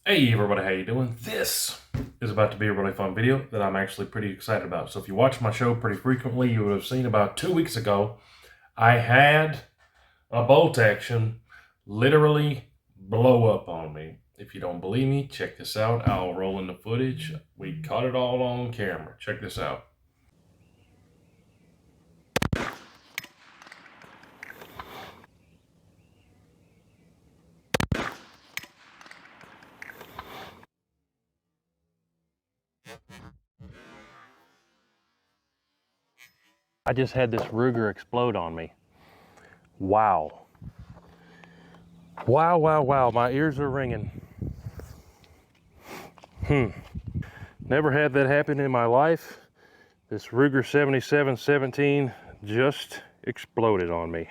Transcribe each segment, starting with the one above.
Hey everybody, how you doing? This is about to be a really fun video that I'm actually pretty excited about. So if you watch my show pretty frequently, you would have seen about 2 weeks ago, I had a bolt action literally blow up on me. If you don't believe me, check this out. I'll roll in the footage. We caught it all on camera. Check this out. I just had this Ruger explode on me. Wow. Wow, wow, wow. My ears are ringing. Never had that happen in my life. This Ruger 7717 just exploded on me.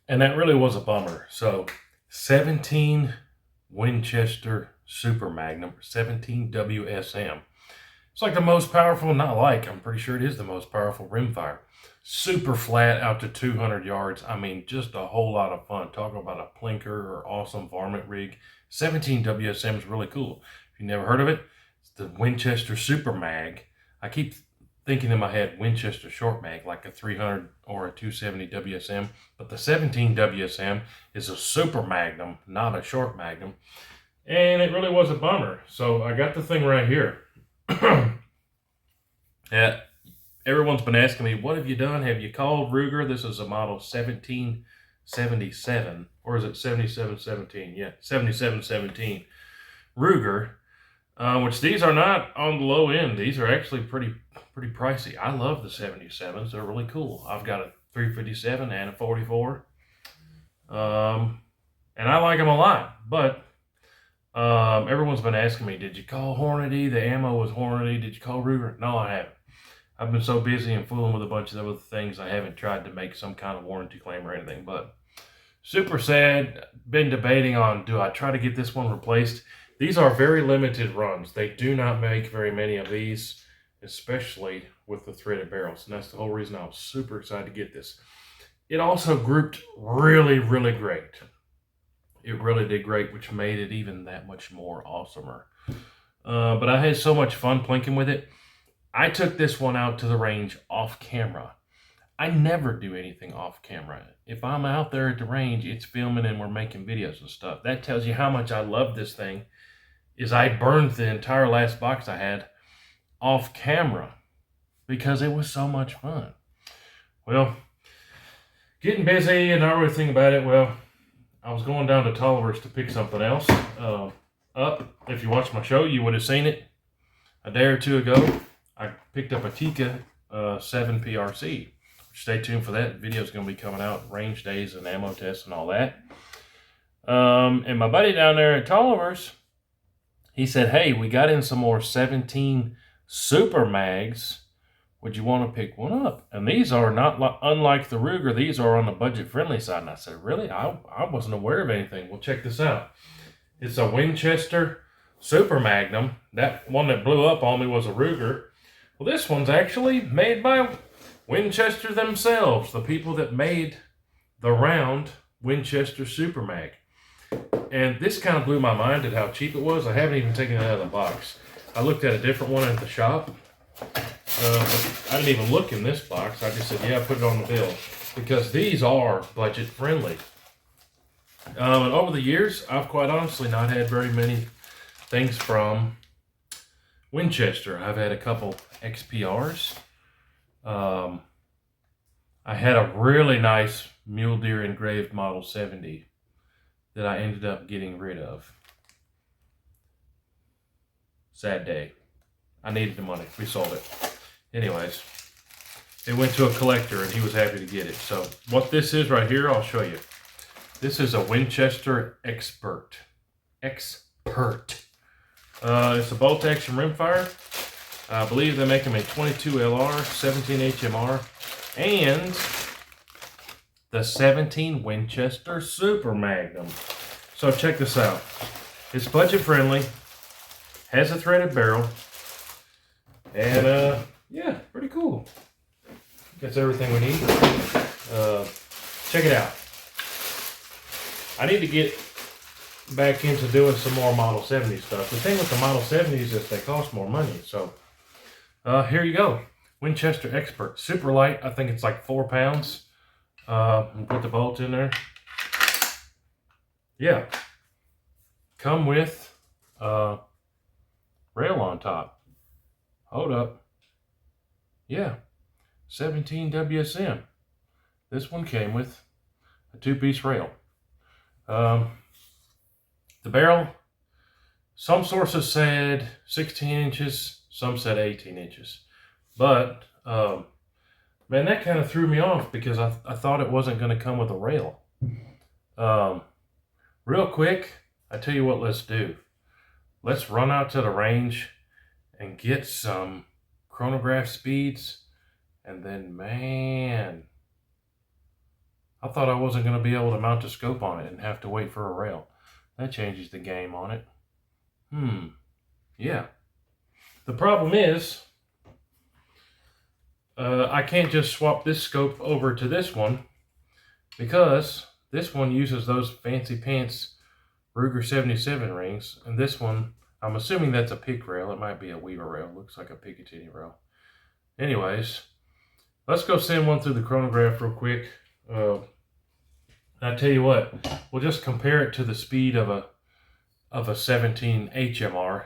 And that really was a bummer. So 17 Winchester Super Magnum, 17 WSM. It's like the most powerful, not like, I'm pretty sure it is the most powerful rimfire. Super flat out to 200 yards. I mean, just a whole lot of fun. Talking about a plinker or awesome varmint rig. 17 WSM is really cool. If you never heard of it, it's the Winchester Super Mag. I keep thinking in my head Winchester Short Mag, like a 300 or a 270 WSM. But the 17 WSM is a Super Magnum, not a Short Magnum. And it really was a bummer. So I got the thing right here. Yeah, everyone's been asking me, what have you done? Have you called Ruger? This is a model 1777, or is it 7717? Yeah, 7717 Ruger, which these are not on the low end. These are actually pretty pricey. I love the 77s. They're really cool. I've got a 357 and a 44, and I like them a lot, but everyone's been asking me, did you call Hornady? The ammo was Hornady. Did you call Ruger? No, I haven't. I've been so busy and fooling with a bunch of other things, I haven't tried to make some kind of warranty claim or anything. But super sad. Been debating on, do I try to get this one replaced? These are very limited runs. They do not make very many of these, especially with the threaded barrels. And that's the whole reason I was super excited to get this. It also grouped really, really great. It really did great, which made it even that much more awesomer. But I had so much fun plinking with it. I took this one out to the range off camera. I never do anything off camera. If I'm out there at the range, it's filming and we're making videos and stuff. That tells you how much I love this thing. Is I burned the entire last box I had off camera because it was so much fun. Well, getting busy and not really thinking about it. Well, I was going down to Tolliver's to pick something else up. If you watched my show, you would have seen it a day or two ago. I picked up a Tika 7 PRC. Stay tuned for that. The video is going to be coming out, range days and ammo tests and all that. And my buddy down there at Tolliver's, he said, hey, we got in some more 17 Super Mags. Would you want to pick one up? And these are not unlike the Ruger. These are on the budget-friendly side. And I said, really? I wasn't aware of anything. Well, check this out. It's a Winchester Super Magnum. That one that blew up on me was a Ruger. Well, this one's actually made by Winchester themselves, the people that made the round Winchester Super Mag. And this kind of blew my mind at how cheap it was. I haven't even taken it out of the box. I looked at a different one at the shop. But I didn't even look in this box. I just said, yeah, put it on the bill. Because these are budget friendly. And over the years, I've quite honestly not had very many things from Winchester. I've had a couple XPRs. I had a really nice Mule Deer engraved Model 70 that I ended up getting rid of. Sad day. I needed the money. We sold it. Anyways, it went to a collector and he was happy to get it. So what this is right here, I'll show you. This is a Winchester Expert. It's a bolt action rimfire. I believe they make them in 22 LR, 17 HMR, and the 17 Winchester Super Magnum. So check this out. It's budget friendly, has a threaded barrel, and yeah, pretty cool. That's everything we need. Check it out. I need to get back into doing some more Model 70 stuff. The thing with the Model 70s is they cost more money. So here you go. Winchester Expert. Super light. I think it's like 4 pounds. And put the bolt in there. Yeah. Come with rail on top. Hold up. Yeah. 17 WSM. This one came with a 2-piece rail. The barrel, some sources said 16 inches, some said 18 inches. But, man, that kind of threw me off because I thought it wasn't going to come with a rail. Real quick, I tell you what, let's do. Let's run out to the range and get some chronograph speeds. And then, man, I thought I wasn't going to be able to mount a scope on it and have to wait for a rail. That changes the game on it. Yeah. The problem is, I can't just swap this scope over to this one because this one uses those fancy pants Ruger 77 rings, and this one, I'm assuming that's a pick rail. It might be a Weaver rail. Looks like a Picatinny rail. Anyways, let's go send one through the chronograph real quick. I tell you what, we'll just compare it to the speed of a 17 HMR,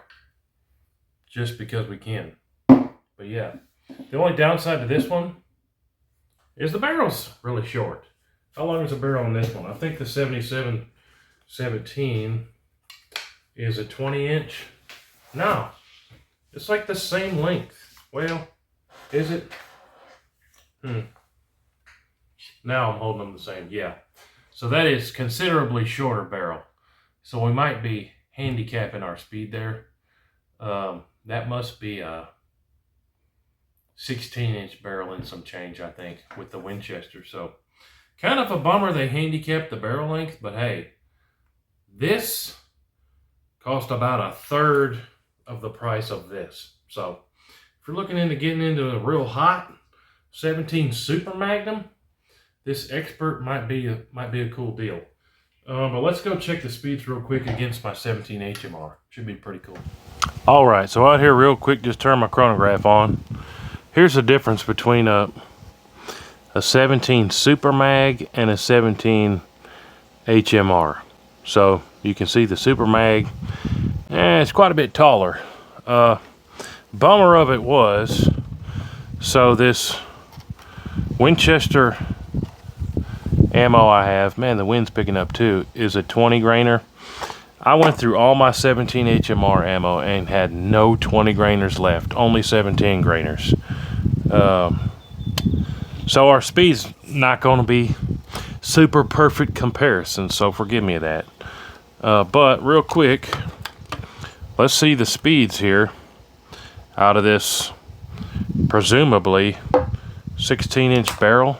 just because we can. But yeah, the only downside to this one is the barrel's really short. How long is the barrel on this one? I think the 77-17 is a 20-inch. No, it's like the same length. Well, is it? Now I'm holding them the same. Yeah. So that is considerably shorter barrel. So we might be handicapping our speed there. That must be a 16-inch barrel and some change, I think, with the Winchester. So kind of a bummer they handicapped the barrel length, but hey, this cost about a third of the price of this. So if you're looking into getting into a real hot 17 Super Magnum, this Expert might be a cool deal. But let's go check the speeds real quick against my 17 HMR. Should be pretty cool. All right, so out here real quick, just turn my chronograph on. Here's the difference between a 17 Super Mag and a 17 HMR. So you can see the Super Mag, it's quite a bit taller. Bummer of it was, so this Winchester ammo I have, man, the wind's picking up too, is a 20 grainer. I went through all my 17 HMR ammo and had no 20 grainers left, only 17 grainers. So our speed's not going to be super perfect comparison, so forgive me of that. But real quick, let's see the speeds here out of this presumably 16-inch barrel.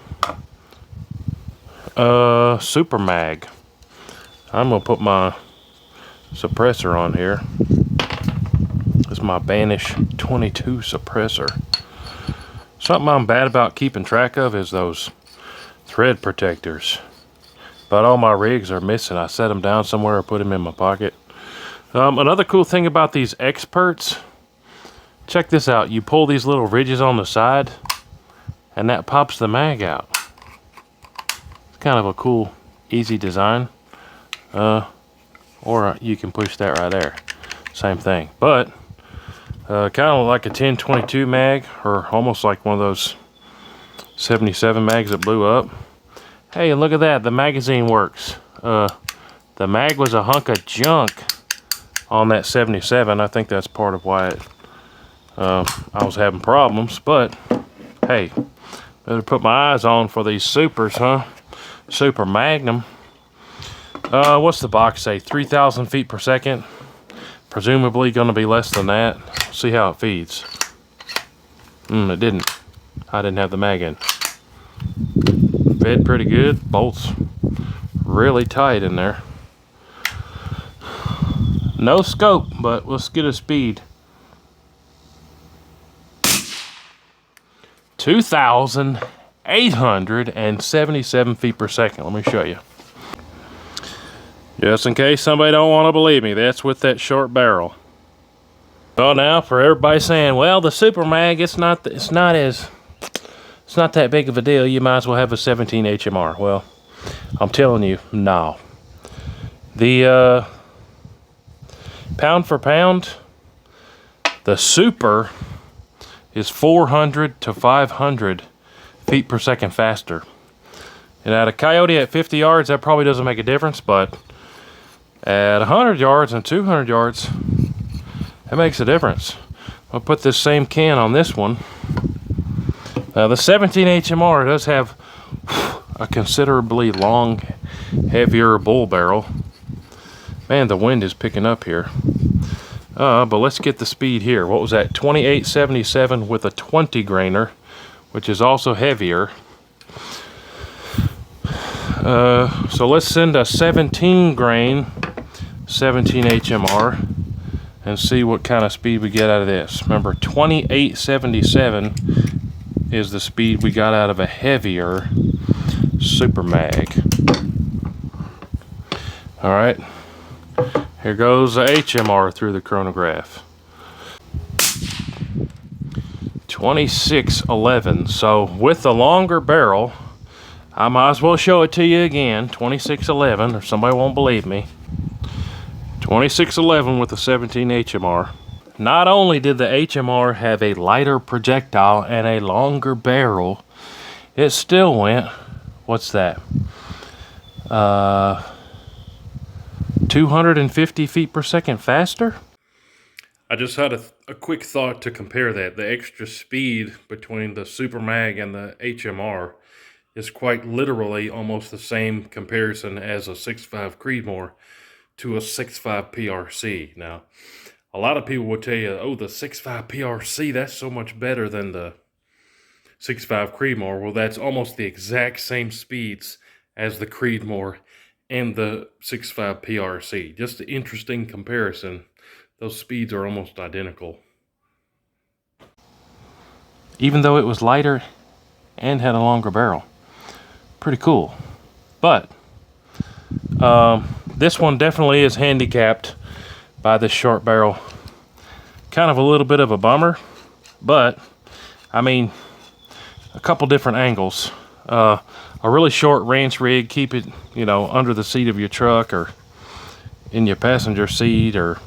Super Mag. I'm gonna put my suppressor on here. This is my Banish 22 suppressor. Something I'm bad about keeping track of is those thread protectors. But all my rigs are missing. I set them down somewhere or put them in my pocket. Another cool thing about these Experts, check this out. You pull these little ridges on the side and that pops the mag out. Kind of a cool, easy design. Or you can push that right there. Same thing. But kind of like a 10-22 mag, or almost like one of those 77 mags that blew up. Hey, and look at that, the magazine works. The mag was a hunk of junk on that 77. I think that's part of why I was having problems. But hey, better put my eyes on for these supers, huh? Super Magnum. What's the box say? 3,000 feet per second. Presumably going to be less than that. See how it feeds. It didn't. I didn't have the mag in. Fed pretty good. Bolts really tight in there. No scope, but let's get a speed. 2,877 feet per second. Let me show you. Just in case somebody don't want to believe me, that's with that short barrel. Well, now for everybody saying, well, the Super Mag, it's not that big of a deal. You might as well have a 17 HMR. Well, I'm telling you, no. The pound for pound, the Super is 400 to 500 feet per second faster. And at a coyote at 50 yards, that probably doesn't make a difference, but at 100 yards and 200 yards, that makes a difference. I'll put this same can on this one. The 17 HMR does have a considerably long, heavier bull barrel. Man, the wind is picking up here. But let's get the speed here. What was that? 2877 with a 20 grainer, which is also heavier. So let's send a 17 grain, 17 HMR, and see what kind of speed we get out of this. Remember, 2877 is the speed we got out of a heavier Super Mag. All right, here goes the HMR through the chronograph. 2611. So with the longer barrel, I might as well show it to you again. 2611, or somebody won't believe me. 2611 with the 17 HMR. Not only did the HMR have a lighter projectile and a longer barrel, it still went, what's that? 250 feet per second faster? I just had a quick thought to compare that. The extra speed between the Super Mag and the HMR is quite literally almost the same comparison as a 6.5 Creedmoor to a 6.5 PRC. Now, a lot of people would tell you, oh, the 6.5 PRC, that's so much better than the 6.5 Creedmoor. Well, that's almost the exact same speeds as the Creedmoor and the 6.5 PRC. Just an interesting comparison. Those speeds are almost identical. Even though it was lighter and had a longer barrel. Pretty cool. But this one definitely is handicapped by this short barrel. Kind of a little bit of a bummer, but I mean, a couple different angles. A really short ranch rig, keep it, you know, under the seat of your truck or in your passenger seat or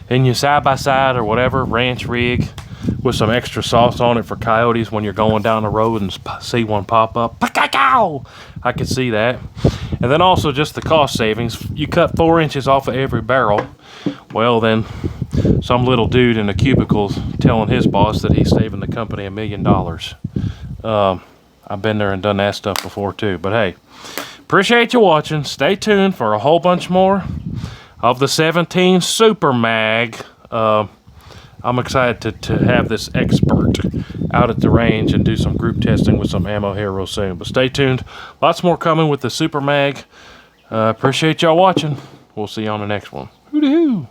in your side-by-side or whatever, ranch rig with some extra sauce on it for coyotes when you're going down the road and see one pop up. I could see that. And then also just the cost savings. You cut 4 inches off of every barrel. Well, then some little dude in a cubicle telling his boss that he's saving the company $1 million. I've been there and done that stuff before too. But hey, appreciate you watching. Stay tuned for a whole bunch more of the 17 Super Mag. I'm excited to have this expert out at the range and do some group testing with some ammo here real soon. But stay tuned. Lots more coming with the Super Mag. Appreciate y'all watching. We'll see you on the next one. Hoo-dee-hoo.